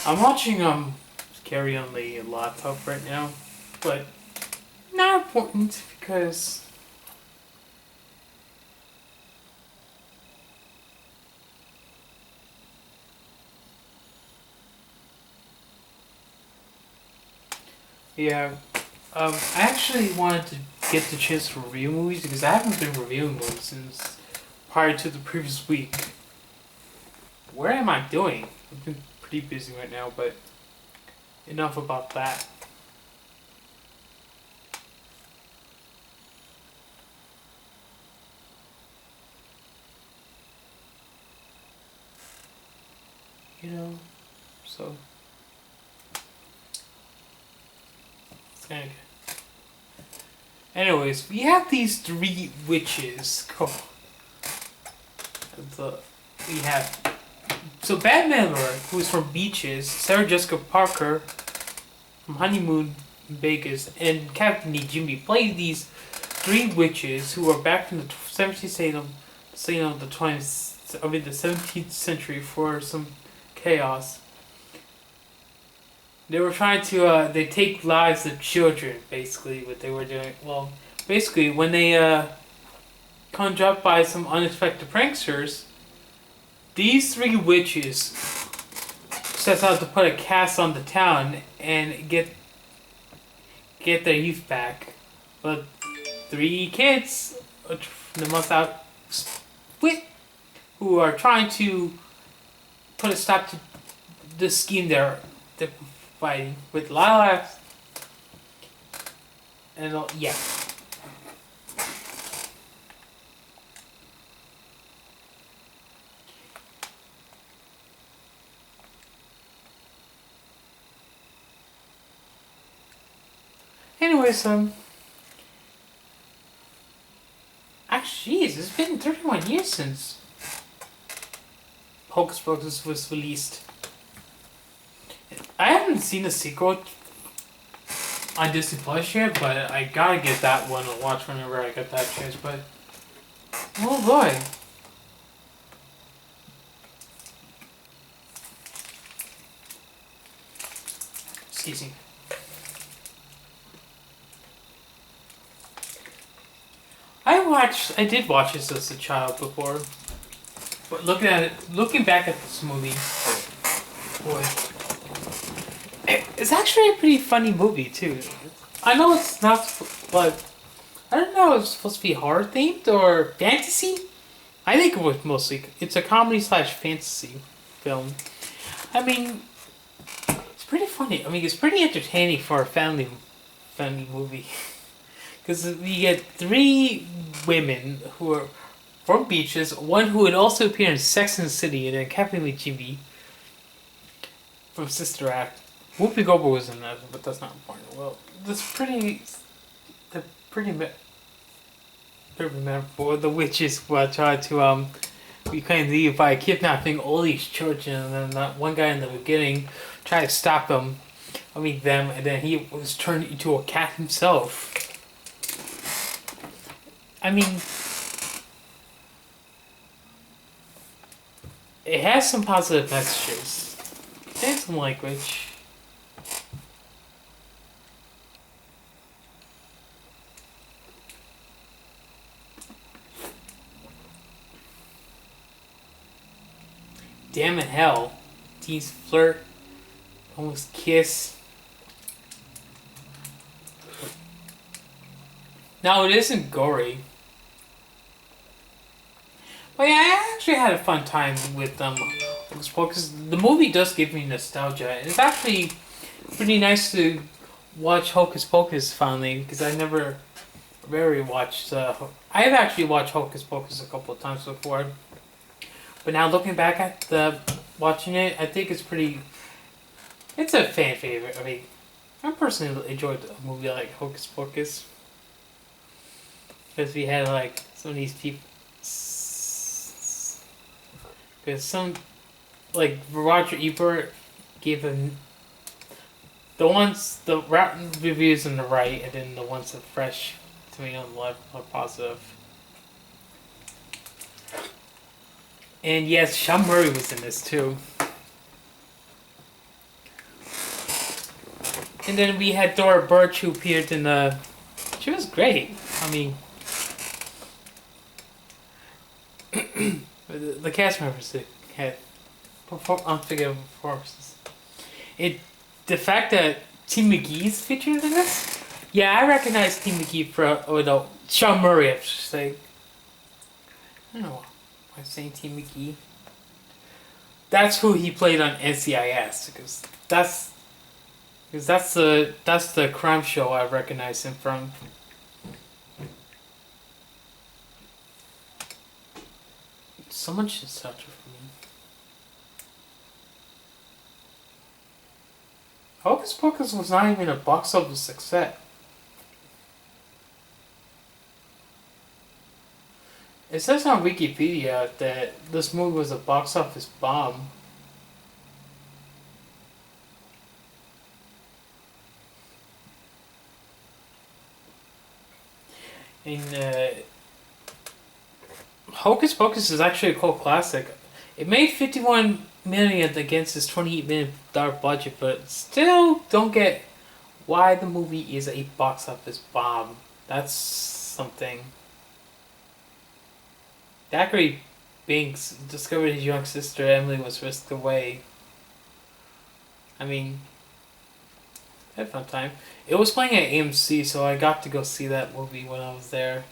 I'm watching Scary on the laptop right now, but not important because yeah. I actually wanted to get the chance to review movies because I haven't been reviewing movies since prior to the previous week. Where am I doing? I've been pretty busy right now, but enough about that. You know, so okay. Anyways, we have these three witches. The, we have Bad Miller, who is from Beaches, Sarah Jessica Parker from Honeymoon in Vegas, and Captain Jimmy play these three witches who are back in the 17th the 20th, the 17th century for some chaos. They were trying to they take lives of children, basically what they were doing. Well, basically when they conjured up by some unexpected pranksters, these three witches sets out to put a cast on the town and get their youth back. But three kids the month out split who are trying to put a stop to the scheme they're fighting with Lilac and yeah. Anyways, actually, jeez, it's been 31 years since Hocus Pocus was released. I haven't seen a sequel on Disney Plus yet, but I gotta get that one to watch whenever I get that chance. But oh boy, excuse me. I did watch this as a child before, but looking back at this movie, boy, it's actually a pretty funny movie too. I know it's not, but I don't know. It's supposed to be horror themed or fantasy. I think it was mostly. It's a comedy slash fantasy film. I mean, it's pretty funny. I mean, it's pretty entertaining for a family movie. Because we get three women who are from Beaches, one who would also appear in Sex and the City, and then Captain Jimmy from Sister Act. Whoopi Goldberg was in that, but that's not important. Well, the pretty metaphor. The witches will try to reclaim the by kidnapping all these children, and then that one guy in the beginning tried to stop them. Them, and then he was turned into a cat himself. I mean, it has some positive messages. It has some language. Damn it, hell. Teens flirt. Almost kiss. No, it isn't gory. But yeah, I actually had a fun time with Hocus Pocus. The movie does give me nostalgia, and it's actually pretty nice to watch Hocus Pocus finally because I never very watched. I have actually watched Hocus Pocus a couple of times before, but now looking back at watching it, I think it's pretty. It's a fan favorite. I mean, I personally enjoyed a movie like Hocus Pocus because we had like some of these people. Because some, like Roger Ebert gave him the rotten reviews on the right, and then the ones that fresh to me on the left are positive. And yes, Sean Murray was in this too. And then we had Dora Birch who appeared in the. She was great. I mean, the cast members that had unforgettable performances. The fact that Tim McGee's featured in this. Yeah, I recognize Tim McGee from. Oh no, Sean Murray. I should say. I don't know why I'm saying Tim McGee. That's who he played on NCIS because that's the crime show I recognize him from. So much nostalgia for me. Hocus Pocus was not even a box office success. It says on Wikipedia that this movie was a box office bomb. And Hocus Pocus is actually a cult classic. It made $51 million against its $28 million budget, but still don't get why the movie is a box office bomb. That's something. Zachary Binks discovered his young sister Emily was whisked away. I mean, I had a fun time. It was playing at AMC, so I got to go see that movie when I was there.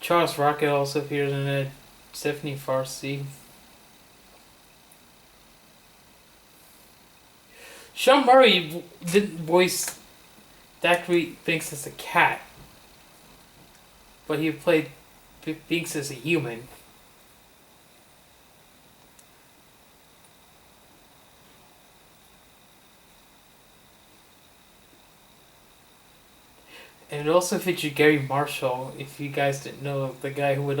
Charles Rocket also appears in it. Stephanie Farsi. Sean Murray didn't voice Zachary Binks as a cat, but he played Binks as a human. And it also featured Gary Marshall, if you guys didn't know, the guy who was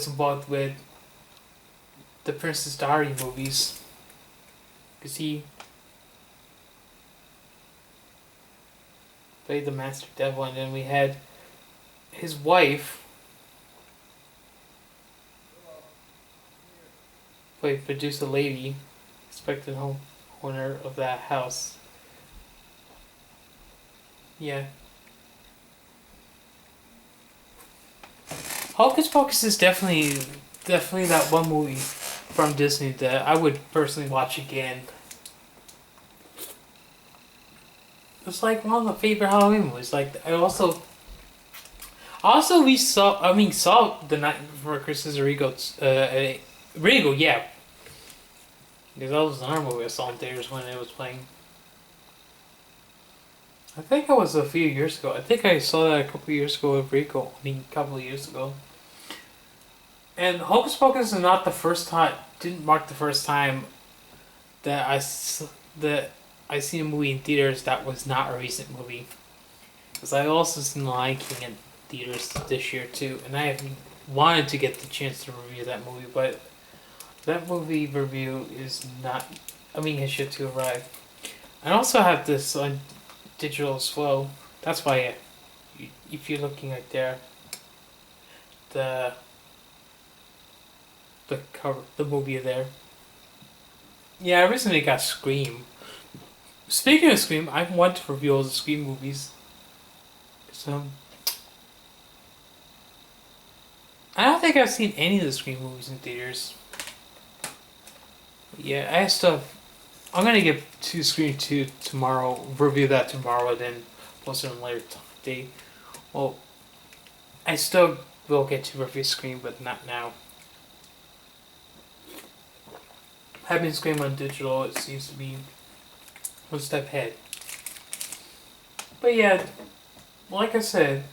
involved with the Princess Diary movies. Because he played the Master Devil, and then we had his wife played Producer Lady, expected homeowner of that house. Yeah. Hocus Pocus is definitely that one movie from Disney that I would personally watch again. It's like one of my favorite Halloween movies. Like I also we saw The Night Before Christmas Regal, yeah. Because that was another movie I saw in theaters when it was playing. I think it was a few years ago. I think I saw that a couple of years ago with Rico. A couple of years ago. And Hocus Pocus is not the first time. Didn't mark the first time that I seen a movie in theaters that was not a recent movie. Because I also seen The Lion King in theaters this year too, and I have wanted to get the chance to review that movie, but that movie review is not. Has yet to arrive. I also have this on digital as well. That's why, if you're looking right there, the cover, the movie there. Yeah, I recently got Scream. Speaking of Scream, I want to review all the Scream movies. So, I don't think I've seen any of the Scream movies in theaters. Yeah, I'm gonna get to Scream 2 tomorrow, review that tomorrow, and then post it on a later date. Well, I still will get to review Scream, but not now. Having Scream on digital, it seems to be one step ahead. But yeah, like I said,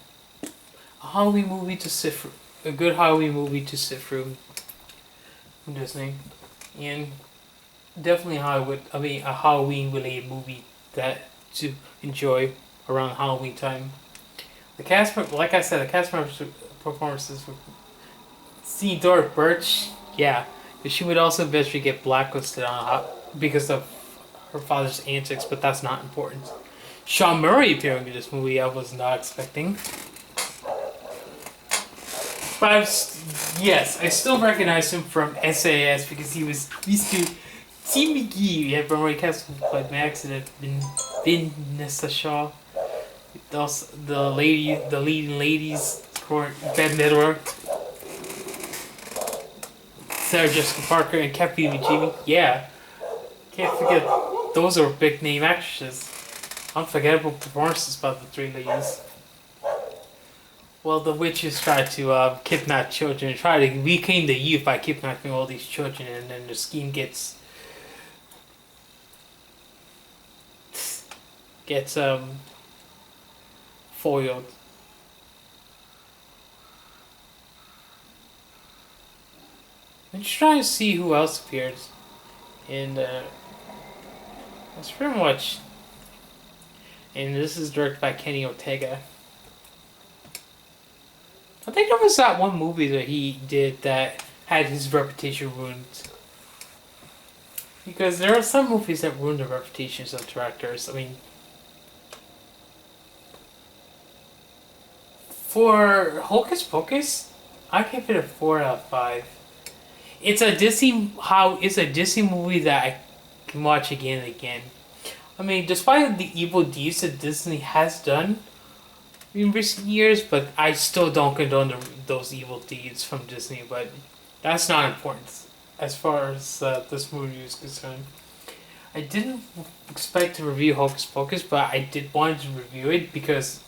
a Halloween movie to sit through. A good Halloween movie to sit through from Disney. And definitely a Halloween related movie that to enjoy around Halloween time. The cast performances were seeing Dora Birch, yeah, but she would also eventually get blacklisted because of her father's antics, but that's not important. Sean Murray appearing in this movie, I was not expecting. But yes, I still recognize him from SAS because he used to Steve McGee, yeah, from recast by Max and Vanessa Shaw. Also, the leading ladies, Bette Midler, Sarah Jessica Parker, and Kathy Jimmy. Yeah, can't forget those are big name actresses. Unforgettable performances by the three ladies. Well, the witches try to kidnap children, try to reclaim the youth by kidnapping all these children, and then the scheme gets foiled. I'm just trying to see who else appears, and that's pretty much. And this is directed by Kenny Ortega. I think there was that one movie that he did that had his reputation ruined. Because there are some movies that ruin the reputations of directors. I mean, for Hocus Pocus, I give it a 4 out of 5. It's a Disney movie that I can watch again and again. I mean, despite the evil deeds that Disney has done in recent years, but I still don't condone those evil deeds from Disney. But that's not important as far as this movie is concerned. I didn't expect to review Hocus Pocus, but I did want to review it because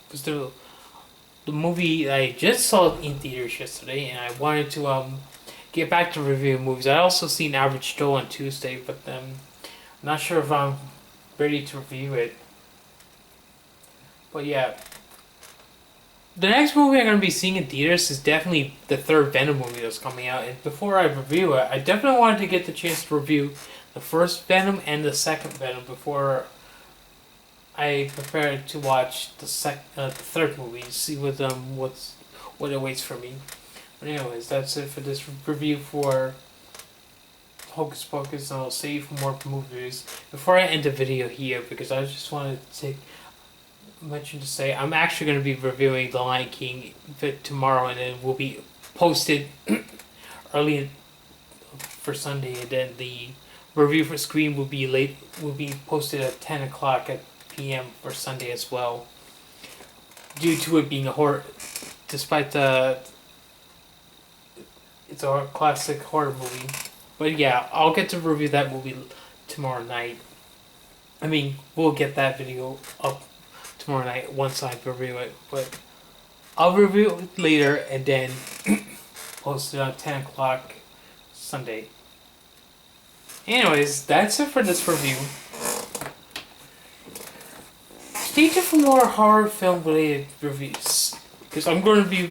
it was the movie I just saw in theaters yesterday, and I wanted to get back to reviewing movies. I also seen Average Joe on Tuesday, but I'm not sure if I'm ready to review it. But yeah, the next movie I'm going to be seeing in theaters is definitely the third Venom movie that's coming out. And before I review it, I definitely wanted to get the chance to review the first Venom and the second Venom before I prepare to watch the third movie. See what awaits for me. But anyways, that's it for this review for Hocus Pocus, and I'll save more movies before I end the video here because I just wanted to mention to say I'm actually going to be reviewing The Lion King tomorrow, and it will be posted early for Sunday, and then the review for Scream will be posted at 10 o'clock p.m. for Sunday as well, due to it being a horror, despite it's a classic horror movie. But yeah, I'll get to review that movie tomorrow night. I mean, we'll get that video up tomorrow night once I review it. But I'll review it later and then post it on 10 o'clock Sunday. Anyways, that's it for this review. Stay tuned for more horror film related reviews, because I'm going to be